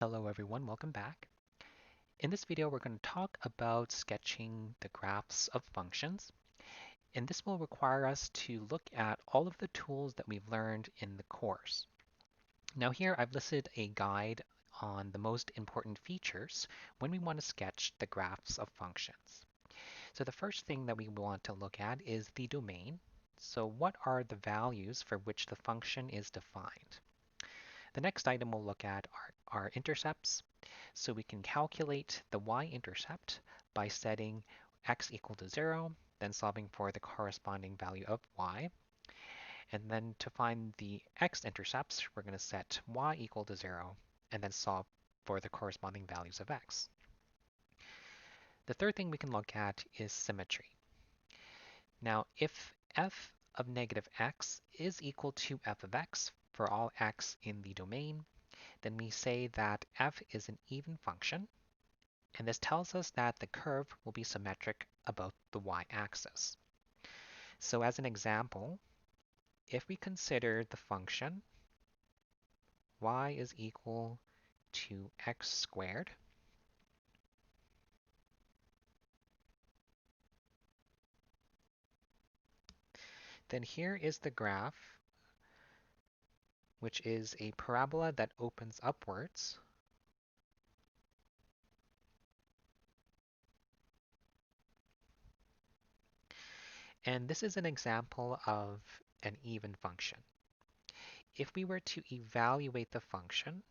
Hello everyone, welcome back. In this video, we're going to talk about sketching the graphs of functions, and this will require us to look at all of the tools that we've learned in the course. Now here, I've listed a guide on the most important features when we want to sketch the graphs of functions. So the first thing that we want to look at is the domain. So what are the values for which the function is defined? The next item we'll look at are intercepts. So we can calculate the y-intercept by setting x equal to 0, then solving for the corresponding value of y. And then to find the x-intercepts, we're going to set y equal to 0, and then solve for the corresponding values of x. The third thing we can look at is symmetry. Now, if f of negative x is equal to f of x for all x in the domain, then we say that f is an even function, and this tells us that the curve will be symmetric about the y-axis. So as an example, if we consider the function y is equal to x squared, then here is the graph, which is a parabola that opens upwards. And this is an example of an even function. If we were to evaluate the function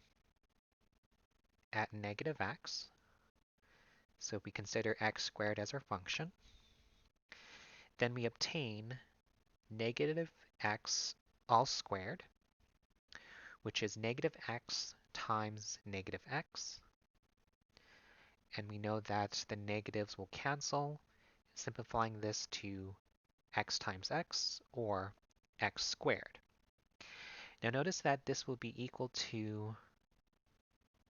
at negative x, so if we consider x squared as our function, then we obtain negative x all squared, which is negative x times negative x. And we know that the negatives will cancel, simplifying this to x times x, or x squared. Now notice that this will be equal to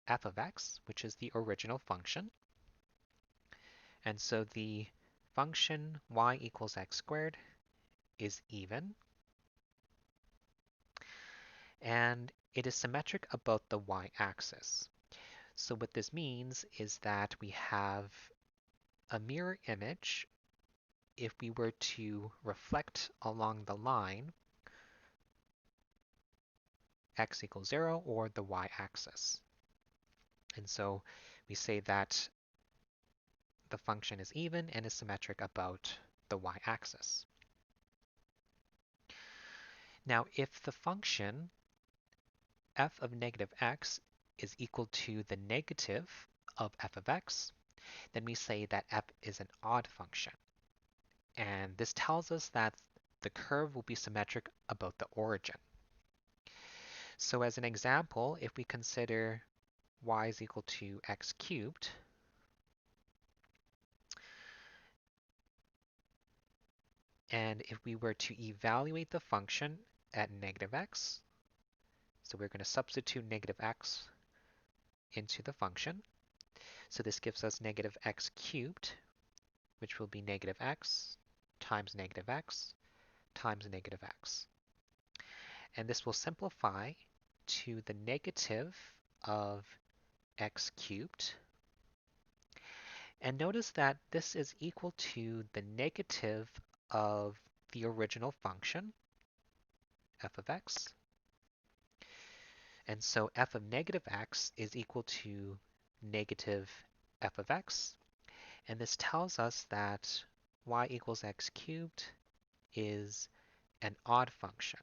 f of x, which is the original function. And so the function y equals x squared is even, and it is symmetric about the y-axis. So what this means is that we have a mirror image if we were to reflect along the line x equals 0 or the y-axis. And so we say that the function is even and is symmetric about the y-axis. Now, if the function f of negative x is equal to the negative of f of x, then we say that f is an odd function. And this tells us that the curve will be symmetric about the origin. So as an example, if we consider y is equal to x cubed, and if we were to evaluate the function at negative x, so we're going to substitute negative x into the function. So this gives us negative x cubed, which will be negative x times negative x times negative x. And this will simplify to the negative of x cubed. And notice that this is equal to the negative of the original function, f of x. And so f of negative x is equal to negative f of x. And this tells us that y equals x cubed is an odd function.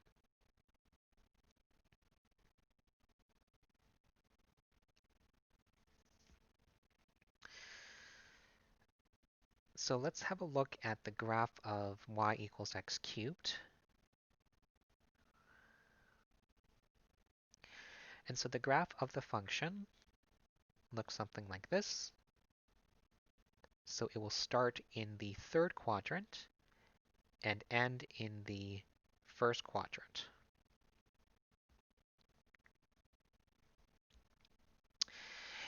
So let's have a look at the graph of y equals x cubed. And so the graph of the function looks something like this. So it will start in the third quadrant and end in the first quadrant.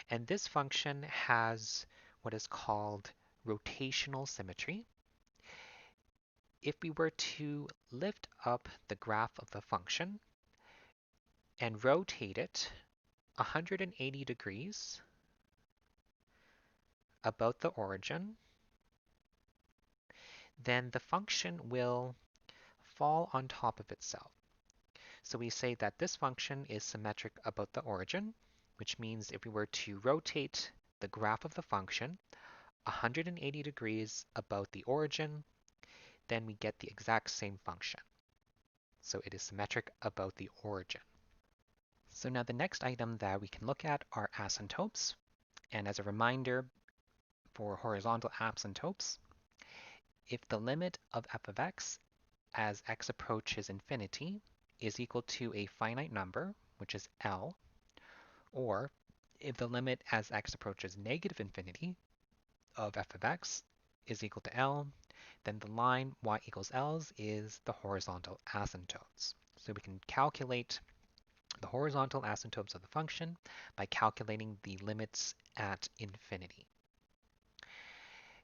And this function has what is called rotational symmetry. If we were to lift up the graph of the function and rotate it 180 degrees about the origin, then the function will fall on top of itself. So we say that this function is symmetric about the origin, which means if we were to rotate the graph of the function 180 degrees about the origin, then we get the exact same function. So it is symmetric about the origin. So now the next item that we can look at are asymptotes. And as a reminder for horizontal asymptotes, if the limit of f of x as x approaches infinity is equal to a finite number, which is L, or if the limit as x approaches negative infinity of f of x is equal to L, then the line y equals L's is the horizontal asymptotes. So we can calculate the horizontal asymptotes of the function by calculating the limits at infinity.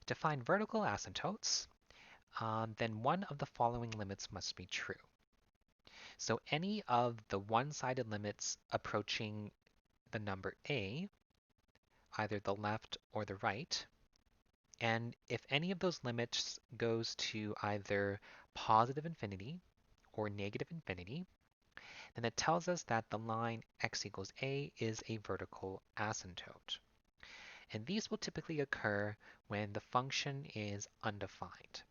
To find vertical asymptotes, then one of the following limits must be true. So any of the one-sided limits approaching the number a, either the left or the right, and if any of those limits goes to either positive infinity or negative infinity, then it tells us that the line x equals a is a vertical asymptote. And these will typically occur when the function is undefined.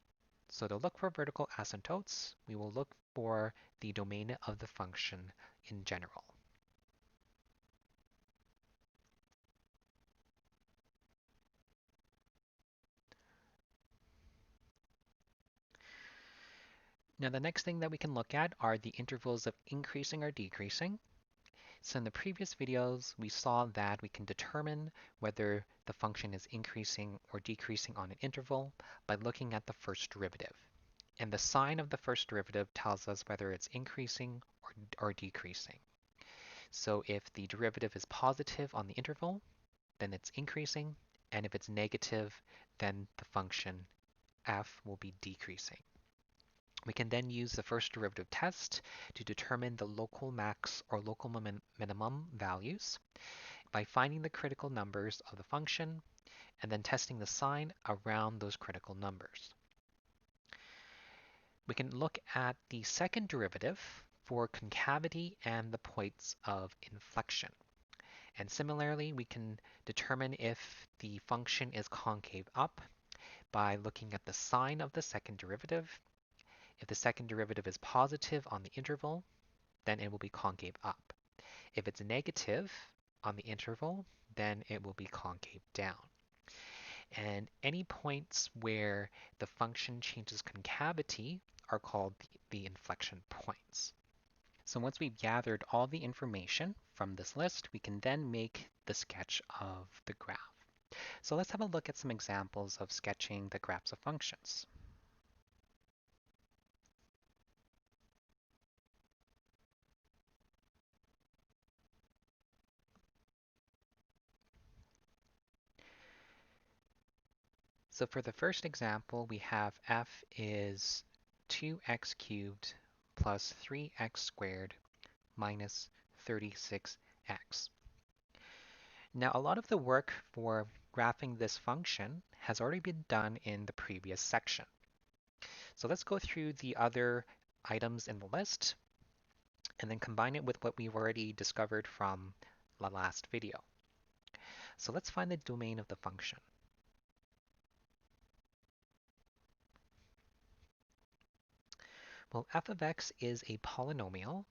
So to look for vertical asymptotes, we will look for the domain of the function in general. Now the next thing that we can look at are the intervals of increasing or decreasing. So in the previous videos, we saw that we can determine whether the function is increasing or decreasing on an interval by looking at the first derivative. And the sign of the first derivative tells us whether it's increasing or decreasing. So if the derivative is positive on the interval, then it's increasing, and if it's negative, then the function f will be decreasing. We can then use the first derivative test to determine the local max or local minimum values by finding the critical numbers of the function and then testing the sign around those critical numbers. We can look at the second derivative for concavity and the points of inflection. And similarly, we can determine if the function is concave up by looking at the sign of the second derivative. If the second derivative is positive on the interval, then it will be concave up. If it's negative on the interval, then it will be concave down. And any points where the function changes concavity are called the inflection points. So once we've gathered all the information from this list, we can then make the sketch of the graph. So let's have a look at some examples of sketching the graphs of functions. So for the first example, we have f is 2x cubed plus 3x squared minus 36x. Now, a lot of the work for graphing this function has already been done in the previous section. So let's go through the other items in the list and then combine it with what we've already discovered from the last video. So let's find the domain of the function. Well, f of x is a polynomial,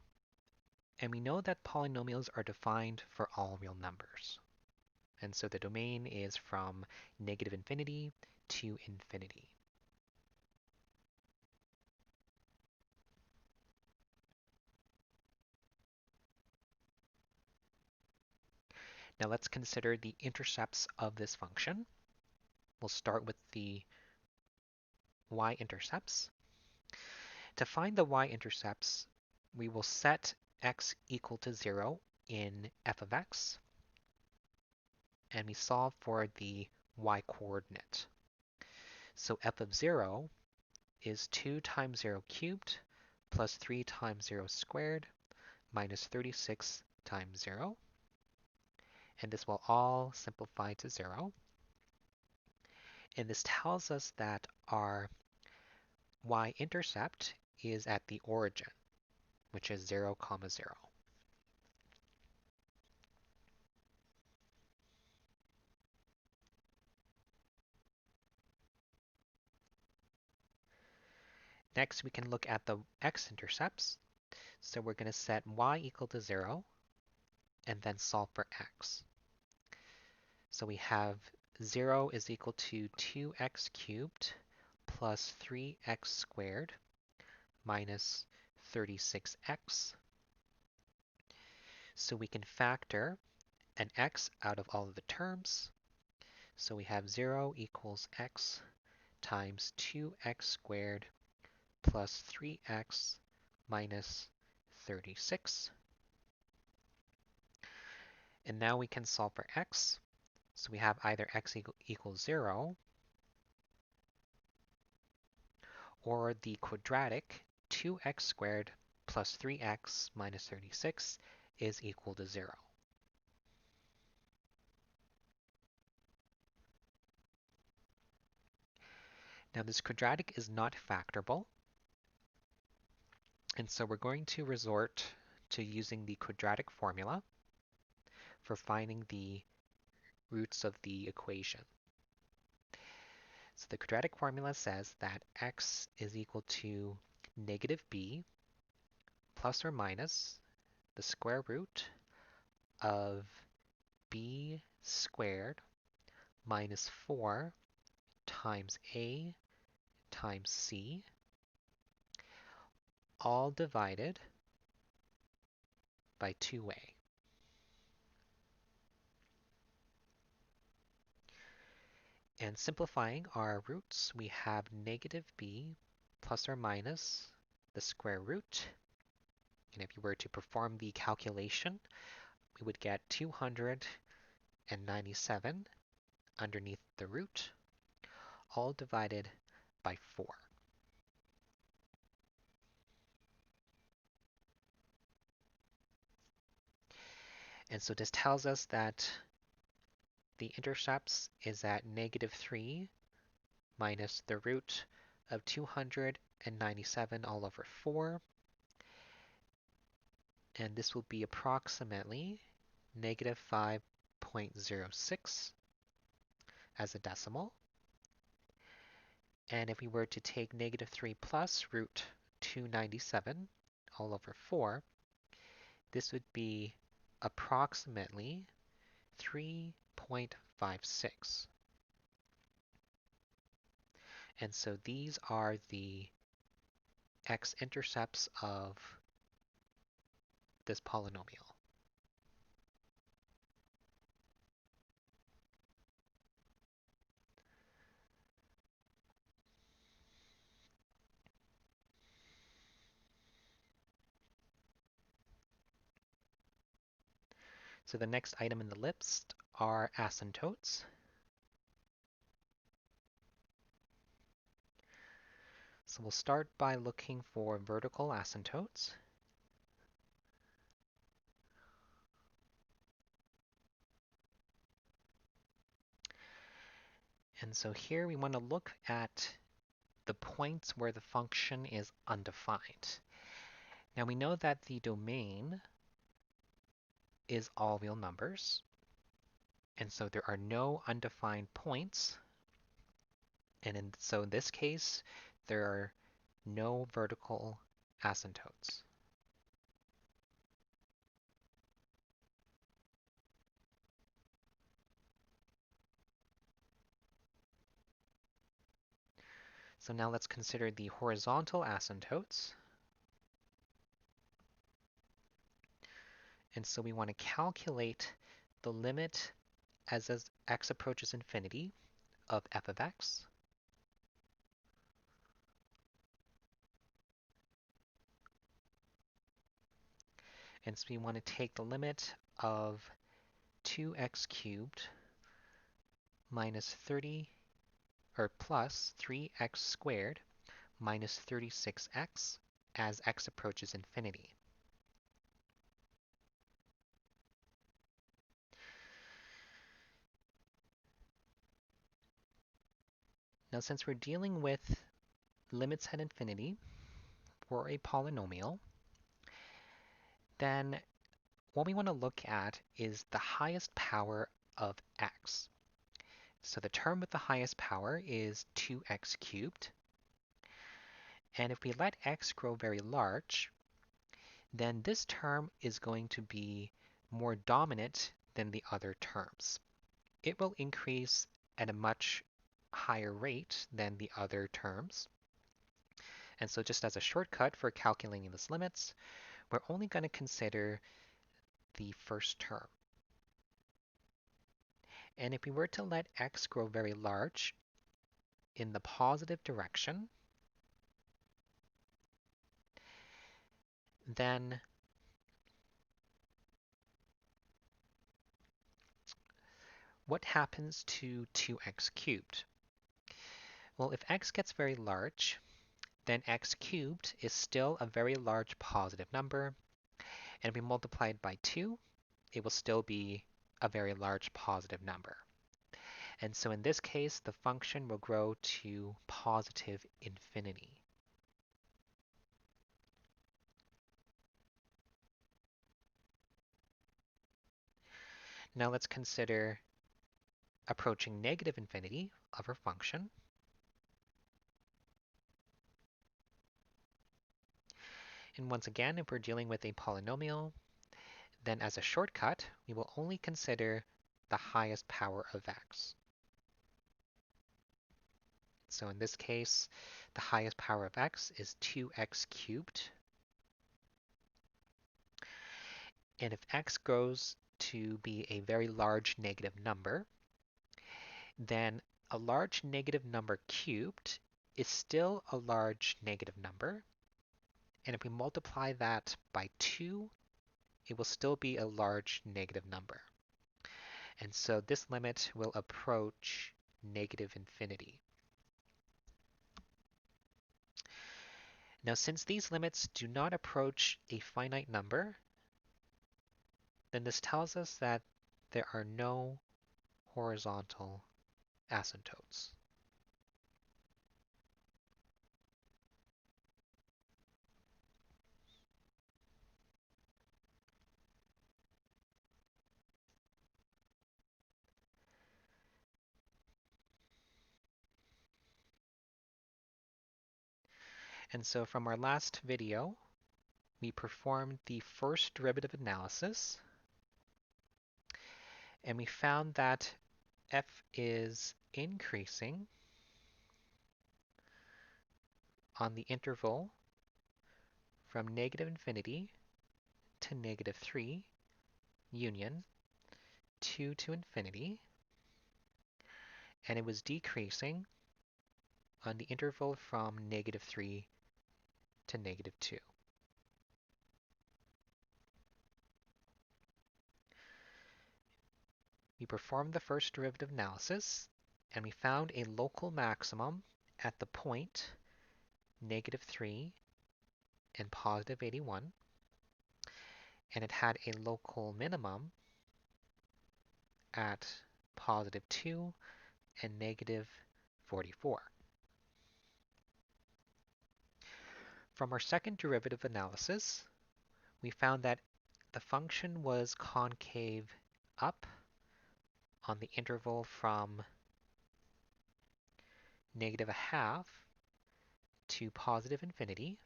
and we know that polynomials are defined for all real numbers. And so the domain is from negative infinity to infinity. Now let's consider the intercepts of this function. We'll start with the y-intercepts. To find the y-intercepts, we will set x equal to 0 in f of x, and we solve for the y-coordinate. So f of 0 is 2 times 0 cubed plus 3 times 0 squared minus 36 times 0. and this will all simplify to 0. And this tells us that our y-intercept is at the origin, which is 0, 0. Next, we can look at the x-intercepts. So we're going to set y equal to 0 and then solve for x. So we have 0 is equal to 2x cubed plus 3x squared minus 36x. So we can factor an x out of all of the terms. So we have 0 equals x times 2x squared plus 3x minus 36. And now we can solve for x. So we have either x equals 0 or the quadratic 2x squared plus 3x minus 36 is equal to 0. Now this quadratic is not factorable, and so we're going to resort to using the quadratic formula for finding the roots of the equation. So the quadratic formula says that x is equal to negative b plus or minus the square root of b squared minus 4 times a times c, all divided by 2a. And simplifying our roots, we have negative b plus or minus the square root. And if you were to perform the calculation, we would get 297 underneath the root, all divided by 4. And so this tells us that the intercepts is at negative 3 minus the root of 297 all over 4. And this will be approximately negative 5.06 as a decimal. And if we were to take negative 3 plus root 297 all over 4, this would be approximately 3.56. And so these are the x-intercepts of this polynomial. So the next item in the list are asymptotes. So we'll start by looking for vertical asymptotes. And so here we want to look at the points where the function is undefined. Now we know that the domain is all real numbers, and so there are no undefined points. And so in this case, there are no vertical asymptotes. So now let's consider the horizontal asymptotes. And so we want to calculate the limit as x approaches infinity of f of x. And so we want to take the limit of 2x cubed minus 30 or plus 3x squared minus 36x as x approaches infinity. Now, since we're dealing with limits at infinity for a polynomial, then what we want to look at is the highest power of x. So the term with the highest power is 2x cubed. And if we let x grow very large, then this term is going to be more dominant than the other terms. It will increase at a much higher rate than the other terms. And so just as a shortcut for calculating these limits, we're only going to consider the first term. And if we were to let x grow very large in the positive direction, then what happens to 2x cubed? Well, if x gets very large, then x cubed is still a very large positive number. And if we multiply it by 2, it will still be a very large positive number. And so in this case, the function will grow to positive infinity. Now let's consider approaching negative infinity of our function. And once again, if we're dealing with a polynomial, then as a shortcut, we will only consider the highest power of x. So in this case, the highest power of x is 2x cubed. And if x grows to be a very large negative number, then a large negative number cubed is still a large negative number. And if we multiply that by 2, it will still be a large negative number. And so this limit will approach negative infinity. Now, since these limits do not approach a finite number, then this tells us that there are no horizontal asymptotes. And so from our last video, we performed the first derivative analysis, and we found that f is increasing on the interval from negative infinity to negative 3 union 2 to infinity, and it was decreasing on the interval from negative 3 to negative 2. We performed the first derivative analysis, and we found a local maximum at the point negative 3 and positive 81, and it had a local minimum at positive 2 and negative 44. From our second derivative analysis, we found that the function was concave up on the interval from negative a half to positive infinity,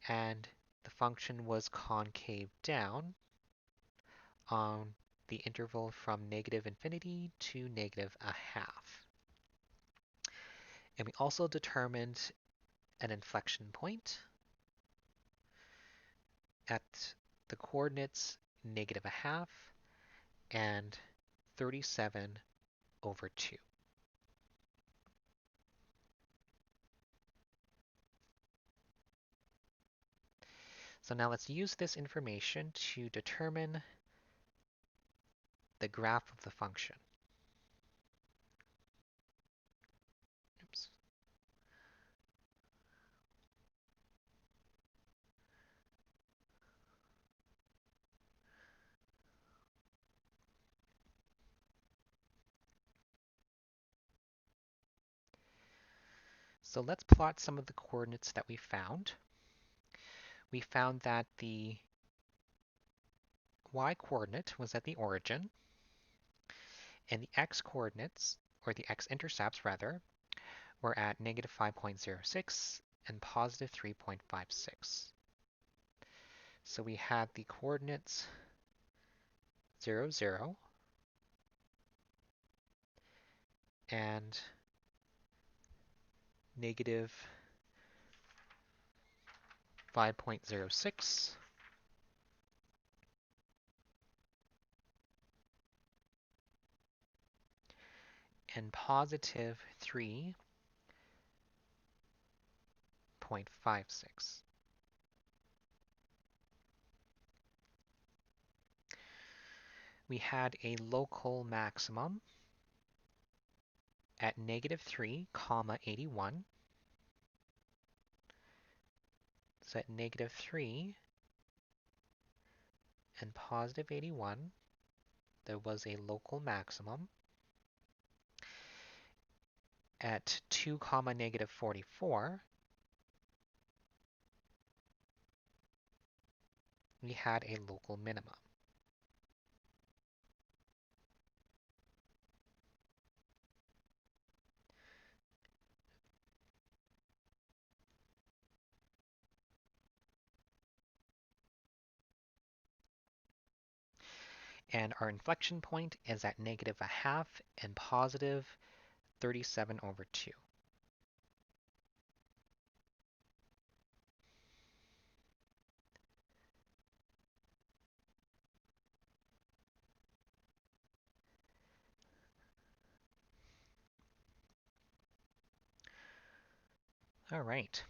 and the function was concave down on the interval from negative infinity to negative a half. And we also determined an inflection point at the coordinates negative a half and 37 over 2. So now let's use this information to determine the graph of the function. Oops. So let's plot some of the coordinates that we found. We found that the y-coordinate was at the origin, and the x-coordinates, or the x-intercepts rather, were at negative 5.06 and positive 3.56. So we had the coordinates 0, 0, and negative 5.06, and positive 3.56. We had a local maximum at negative 3, comma 81. So at negative 3 and positive 81, there was a local maximum. At 2 comma negative 44, we had a local minimum. And our inflection point is at negative a half and positive 37/2. All right.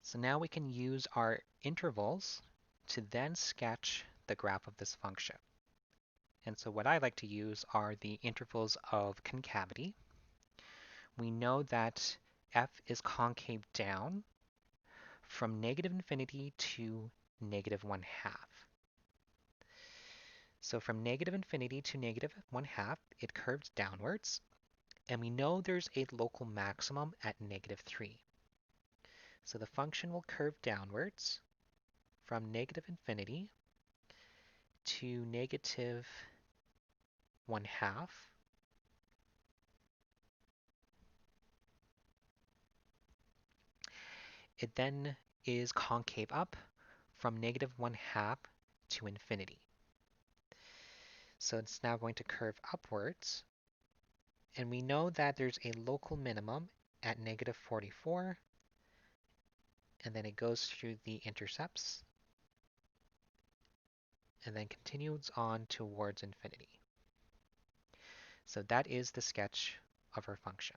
So now we can use our intervals to then sketch the graph of this function. And so what I like to use are the intervals of concavity. We know that f is concave down from negative infinity to negative 1/2. So from negative infinity to negative 1/2, it curves downwards, and we know there's a local maximum at negative 3. So the function will curve downwards from negative infinity to negative 1/2. It then is concave up from negative 1/2 to infinity. So it's now going to curve upwards, and we know that there's a local minimum at negative 44, and then it goes through the intercepts, and then continues on towards infinity. So that is the sketch of our function.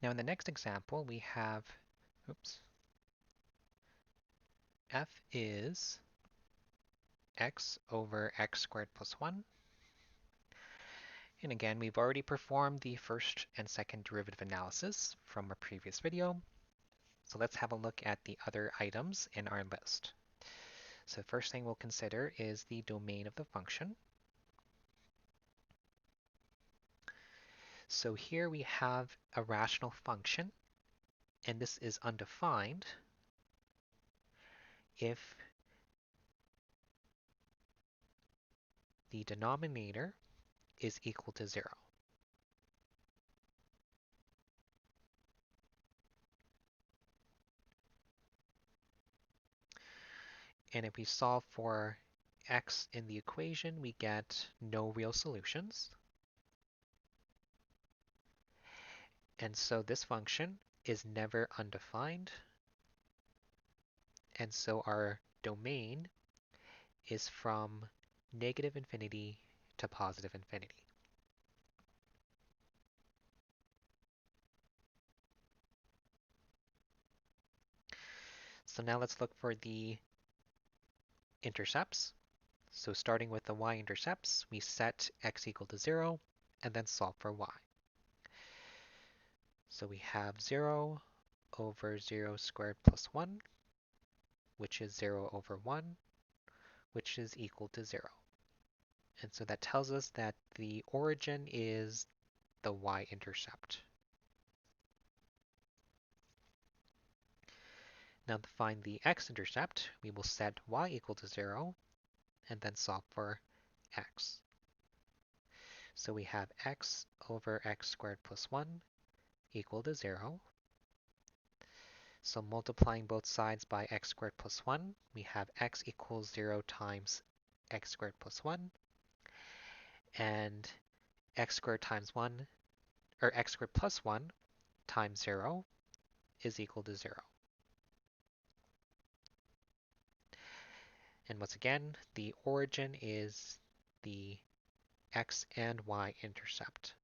Now in the next example, we have, f is x over x squared plus 1. And again, we've already performed the first and second derivative analysis from our previous video. So let's have a look at the other items in our list. So the first thing we'll consider is the domain of the function. So here we have a rational function, and this is undefined if the denominator is equal to 0. And if we solve for x in the equation, we get no real solutions. And so this function is never undefined. And so our domain is from negative infinity to positive infinity. So now let's look for the intercepts. So starting with the y-intercepts, we set x equal to 0 and then solve for y. So we have 0 over 0 squared plus 1, which is 0 over 1, which is equal to 0. And so that tells us that the origin is the y-intercept. Now to find the x-intercept, we will set y equal to 0 and then solve for x. So we have x over x squared plus 1 equal to 0. So multiplying both sides by x squared plus 1, we have x equals 0 times x squared plus 1. And x squared times 1, or x squared plus 1 times 0 is equal to 0. And once again, the origin is the x and y intercept.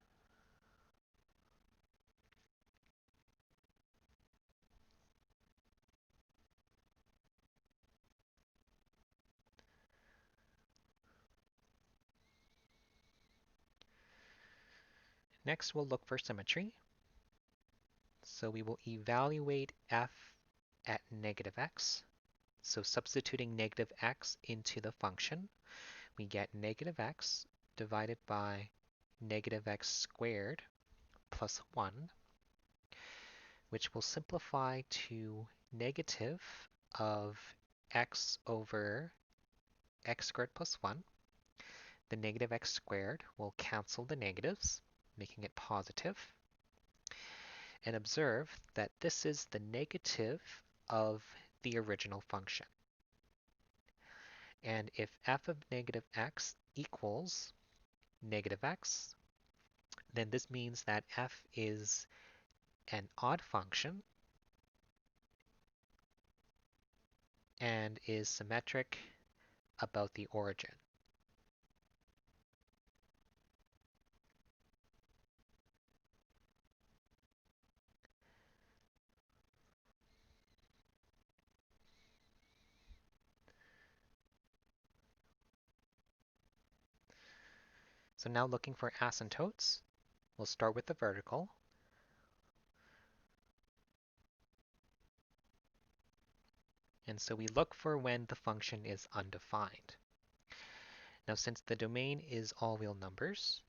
Next, we'll look for symmetry. So we will evaluate f at negative x. So substituting negative x into the function, we get negative x divided by negative x squared plus 1, which will simplify to negative of x over x squared plus 1. The negative x squared will cancel the negatives, making it positive. And observe that this is the negative of the original function. And if f of negative x equals negative x, then this means that f is an odd function and is symmetric about the origin. So now looking for asymptotes, we'll start with the vertical. And so we look for when the function is undefined. Now since the domain is all real numbers,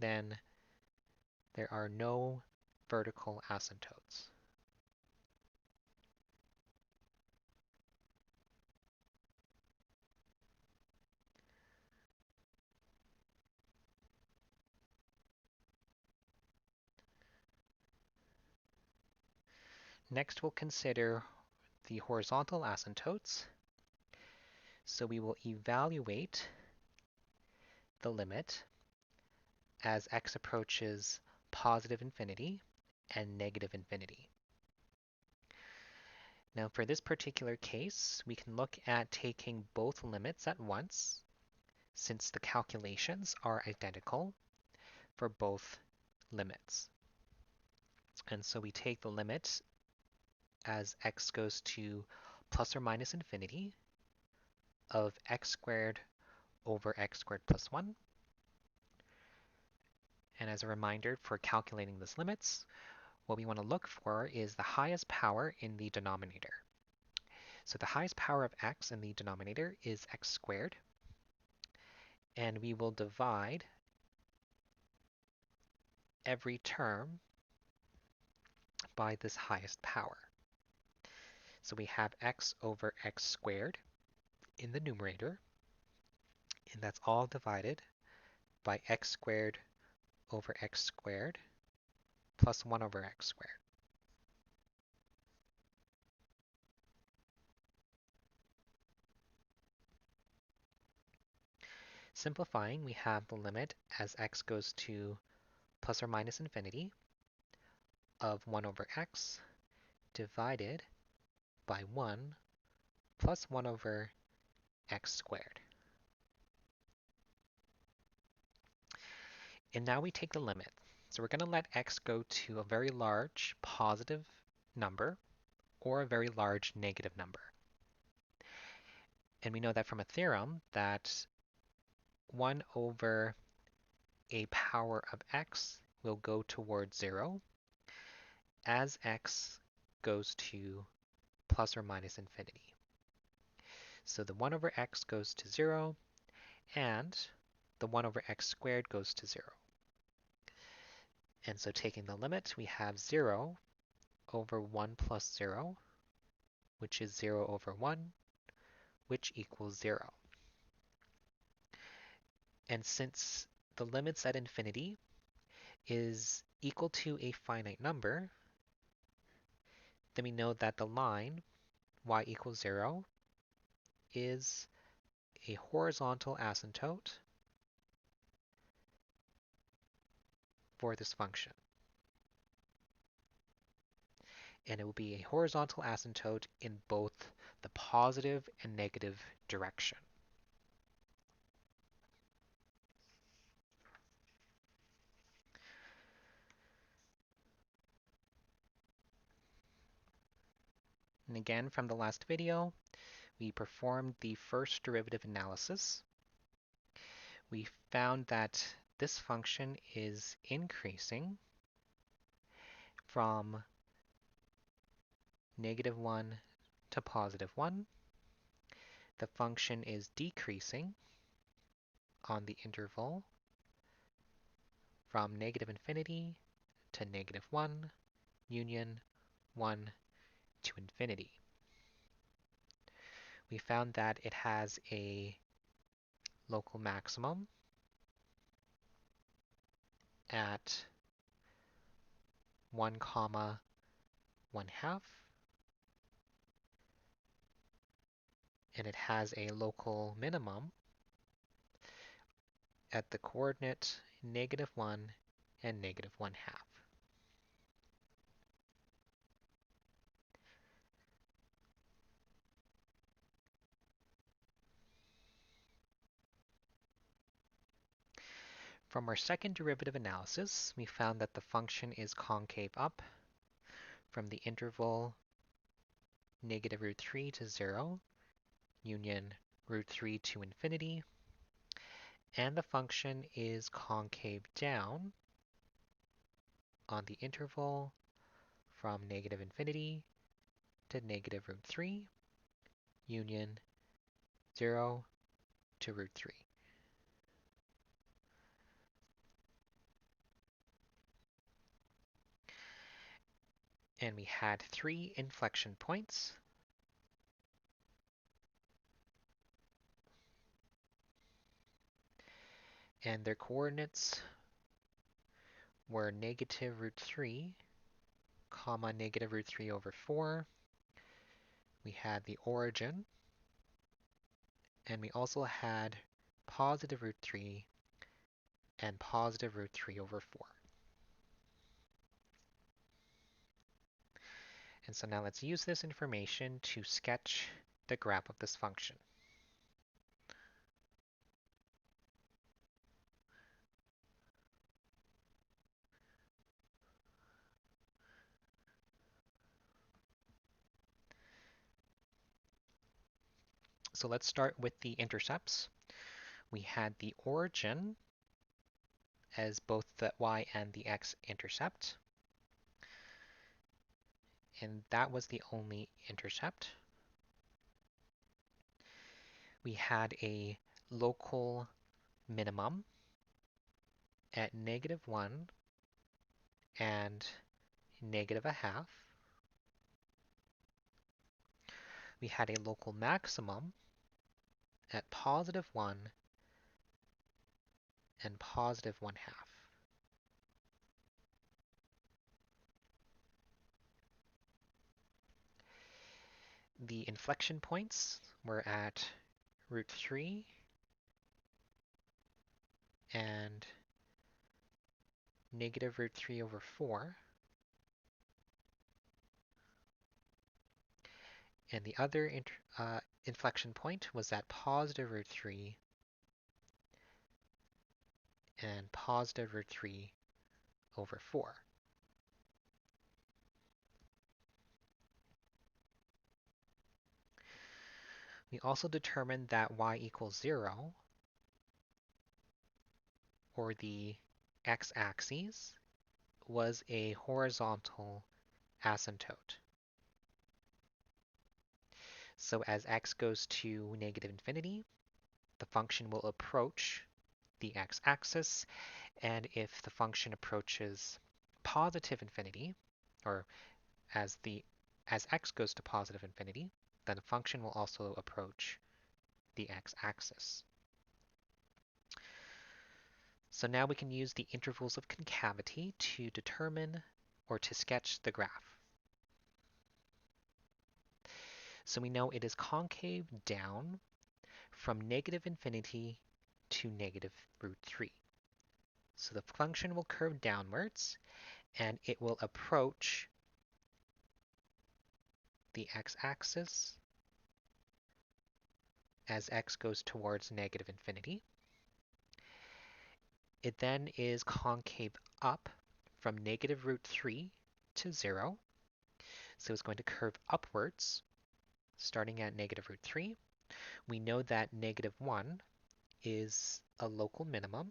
then there are no vertical asymptotes. Next, we'll consider the horizontal asymptotes. So we will evaluate the limit as x approaches positive infinity and negative infinity. Now for this particular case, we can look at taking both limits at once, since the calculations are identical for both limits. And so we take the limit as x goes to plus or minus infinity of x squared over x squared plus 1. And as a reminder for calculating these limits, what we want to look for is the highest power in the denominator. So the highest power of x in the denominator is x squared, and we will divide every term by this highest power. So we have x over x squared in the numerator, and that's all divided by x squared over x squared plus 1 over x squared. Simplifying, we have the limit as x goes to plus or minus infinity of 1 over x divided by 1 plus 1 over x squared. And now we take the limit. So we're going to let x go to a very large positive number or a very large negative number. And we know that from a theorem that 1 over a power of x will go towards 0 as x goes to plus or minus infinity. So the 1 over x goes to 0, and the 1 over x squared goes to 0. And so taking the limit, we have 0 over 1 plus 0, which is 0 over 1, which equals 0. And since the limits at infinity is equal to a finite number, then we know that the line y equals 0 is a horizontal asymptote for this function. And it will be a horizontal asymptote in both the positive and negative direction. And again, from the last video, we performed the first derivative analysis. We found that this function is increasing from -1 to +1. The function is decreasing on the interval from -infinity to -1, union 1 to infinity. We found that it has a local maximum at 1 comma 1/2, and it has a local minimum at the coordinate -1 and -1/2. From our second derivative analysis, we found that the function is concave up from the interval -√3 to 0, union √3 to infinity, and the function is concave down on the interval from -infinity to -√3, union 0 to √3. And we had 3 inflection points. And their coordinates were -√3, comma -√3 over 4. We had the origin, and we also had +√3 and +√3 over 4. And so now let's use this information to sketch the graph of this function. So let's start with the intercepts. We had the origin as both the y and the x intercept, and that was the only intercept. We had a local minimum at -1 and -0.5. We had a local maximum at +1 and +1/2. The inflection points were at √3 and -√3 over 4. And the other inflection point was at +√3 and +√3 over 4. We also determined that y equals 0, or the x-axis, was a horizontal asymptote. So as x goes to negative infinity, the function will approach the x-axis, and if the function approaches positive infinity, or as x goes to positive infinity, then the function will also approach the x-axis. So now we can use the intervals of concavity to determine or to sketch the graph. So we know it is concave down from negative infinity to negative root 3. So the function will curve downwards, and it will approach the x-axis as x goes towards negative infinity. It then is concave up from negative root 3 to 0. So it's going to curve upwards, starting at negative root 3. We know that negative 1 is a local minimum,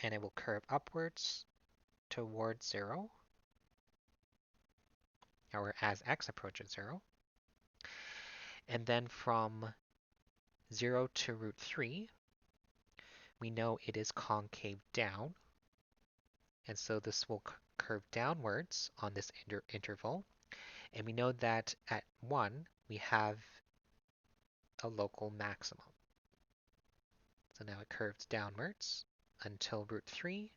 and it will curve upwards towards 0, or as x approaches 0. And then from 0 to root 3, we know it is concave down, and so this will curve downwards on this interval. And we know that at 1, we have a local maximum. So now it curves downwards until root 3,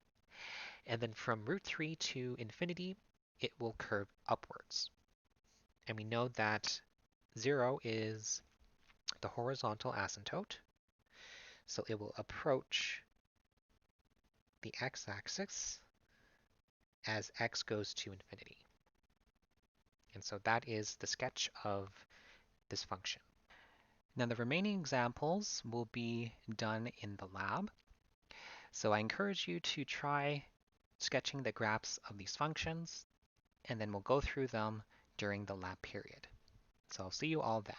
and then from root 3 to infinity, it will curve upwards. And we know that 0 is the horizontal asymptote, so it will approach the x-axis as x goes to infinity. And so that is the sketch of this function. Now the remaining examples will be done in the lab. So I encourage you to try sketching the graphs of these functions, and then we'll go through them during the lab period. So I'll see you all then.